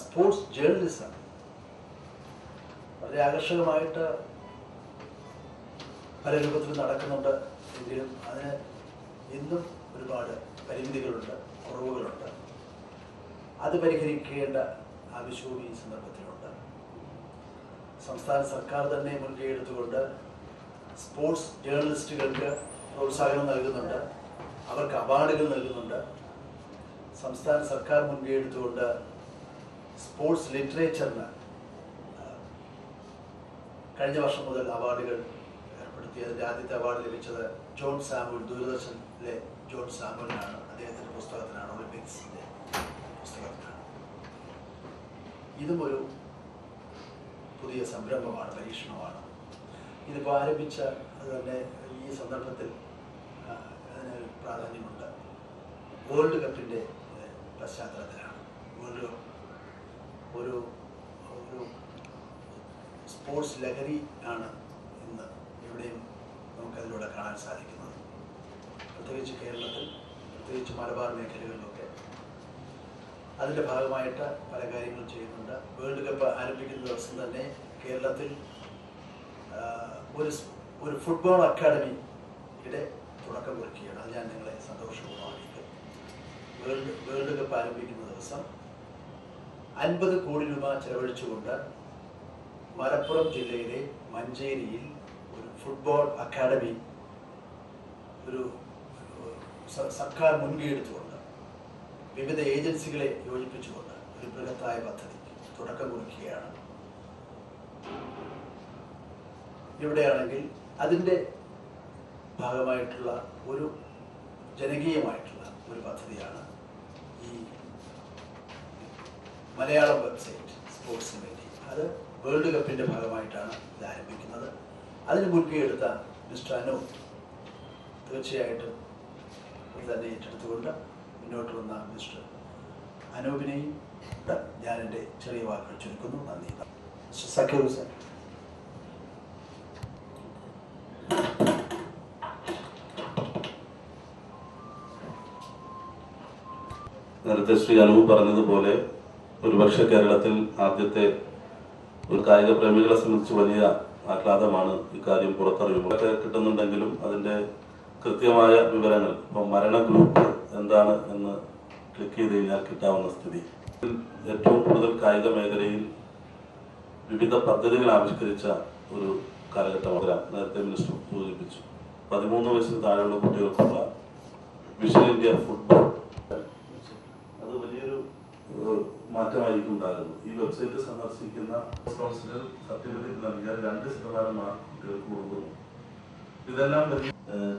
Sports journalism വളരെ ആകർഷകമായിട്ട് പല രൂപത്തിൽ നടക്കുന്നുണ്ട്. എങ്കിലും അതിന് ഇന്നും ഒരുപാട് പരിമിതികളുണ്ട്, കുറവുകളുണ്ട്. അത് പരിഹരിക്കേണ്ട ആവശ്യവും ഈ സന്ദർഭത്തിലുണ്ട്. സംസ്ഥാന സർക്കാർ തന്നെ മുൻകൈ എടുത്തുകൊണ്ട് സ്പോർട്സ് ജേർണലിസ്റ്റുകൾക്ക് പ്രോത്സാഹനം നൽകുന്നുണ്ട്, അവർക്ക് അവാർഡുകൾ നൽകുന്നുണ്ട്. സംസ്ഥാന സർക്കാർ മുൻകൈ എടുത്തുകൊണ്ട് സ്പോർട്സ് ലിറ്ററേച്ചറിന് കഴിഞ്ഞ വർഷം മുതൽ അവാർഡുകൾ ഏർപ്പെടുത്തി. അതിൻ്റെ ആദ്യത്തെ അവാർഡ് ലഭിച്ചത് ജോൺ സാമുവൽ, ദൂരദർശനിലെ ജോൺ സാമുവലിനാണ്. അദ്ദേഹത്തിൻ്റെ പുസ്തകത്തിനാണ്, ഒളിമ്പിക്സിൻ്റെ പുസ്തകത്തിനാണ്. ഇതും ഒരു പുതിയ സംരംഭമാണ്, പരീക്ഷണമാണ്. ഇതിപ്പോൾ ആരംഭിച്ച അത് തന്നെ ഈ സന്ദർഭത്തിൽ അതിന് പ്രാധാന്യമുണ്ട്. വേൾഡ് കപ്പിൻ്റെ പശ്ചാത്തലത്തിലാണ്. വേൾഡ് കപ്പ് ഒരു സ്പോർട്സ് ലഹരി ആണ് ഇന്ന് എവിടെയും നമുക്കതിലൂടെ കാണാൻ സാധിക്കുന്നത്. പ്രത്യേകിച്ച് കേരളത്തിൽ, പ്രത്യേകിച്ച് മലബാർ മേഖലകളിലൊക്കെ അതിൻ്റെ ഭാഗമായിട്ട് പല കാര്യങ്ങളും ചെയ്യുന്നുണ്ട്. വേൾഡ് കപ്പ് ആരംഭിക്കുന്ന ദിവസം തന്നെ കേരളത്തിൽ ഒരു ഫുട്ബോൾ അക്കാഡമിയുടെ തുടക്കം കുറിക്കുകയാണ്. അത് ഞാൻ നിങ്ങളെ സന്തോഷപൂർവ്വം അറിയിക്കും. വേൾഡ് കപ്പ് ആരംഭിക്കുന്ന ദിവസം 50 കോടി രൂപ ചെലവഴിച്ചുകൊണ്ട് മലപ്പുറം ജില്ലയിലെ മഞ്ചേരിയിൽ ഒരു ഫുട്ബോൾ അക്കാഡമി ഒരു സർക്കാർ മുൻകൈ എടുത്തുകൊണ്ട് വിവിധ ഏജൻസികളെ യോജിപ്പിച്ചുകൊണ്ട് ഒരു ബൃഹത്തായ പദ്ധതിക്ക് തുടക്കം കുറിക്കുകയാണ്. ഇവിടെയാണെങ്കിൽ അതിൻ്റെ ഭാഗമായിട്ടുള്ള ഒരു ജനകീയമായിട്ടുള്ള ഒരു പദ്ധതിയാണ് ഈ മലയാളം വെബ്സൈറ്റ് സ്പോർട്സിന് വേണ്ടി. അത് വേൾഡ് കപ്പിൻ്റെ ഭാഗമായിട്ടാണ് ഇത് ആരംഭിക്കുന്നത്. അതിന് മുൻകൈ എടുത്ത മിസ്റ്റർ അനൂപ് തീർച്ചയായിട്ടും ഇത് തന്നെ ഏറ്റെടുത്തുകൊണ്ട് മുന്നോട്ട് വന്ന മിസ്റ്റർ അനൂപിനെയും ഞാൻ എൻ്റെ ചെറിയ വാക്കുകൾ ചുരുക്കുന്നു. നന്ദി. മിസ്റ്റർ സക്കീർ ഹുസൈൻ. നേരത്തെ ശ്രീ അനൂപ് പറഞ്ഞതുപോലെ ഒരുപക്ഷെ കേരളത്തിൽ ആദ്യത്തെ ഒരു കായിക പ്രേമികളെ സംബന്ധിച്ച് വലിയ ആഹ്ലാദമാണ് ഇക്കാര്യം പുറത്തറിയുമ്പോൾ കിട്ടുന്നുണ്ടെങ്കിലും അതിൻ്റെ കൃത്യമായ വിവരങ്ങൾ ഇപ്പം മരണ ഗ്രൂപ്പ് എന്താണ് എന്ന് ക്ലിക്ക് ചെയ്ത് കഴിഞ്ഞാൽ കിട്ടാവുന്ന സ്ഥിതി. ഏറ്റവും കൂടുതൽ കായിക മേഖലയിൽ വിവിധ പദ്ധതികൾ ആവിഷ്കരിച്ച ഒരു കാലഘട്ടമാണ്. നേരത്തെ മിനിസ്റ്റർ സൂചിപ്പിച്ചു, 13 വയസ്സിന് താഴെയുള്ള കുട്ടികൾക്കുള്ള വിഷൻ ഇന്ത്യ ഫുട്ബോൾ, അത് വലിയൊരു മാറ്റമായിരിക്കും ഉണ്ടാകുന്നത്. ഈ വെബ്സൈറ്റ് സന്ദർശിക്കുന്ന കൗൺസിലർ സർട്ടിഫിക്കറ്റ് നൽകിയാൽ 2% മാർക്ക് കുട്ടികൾക്ക് കൊടുക്കുന്നു. ഇതെല്ലാം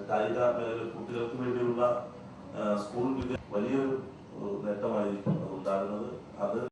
കായിക മേഖല കുട്ടികൾക്ക് വേണ്ടിയുള്ള സ്കൂൾ വലിയൊരു നേട്ടമായിരിക്കും ഉണ്ടാകുന്നത്. അത്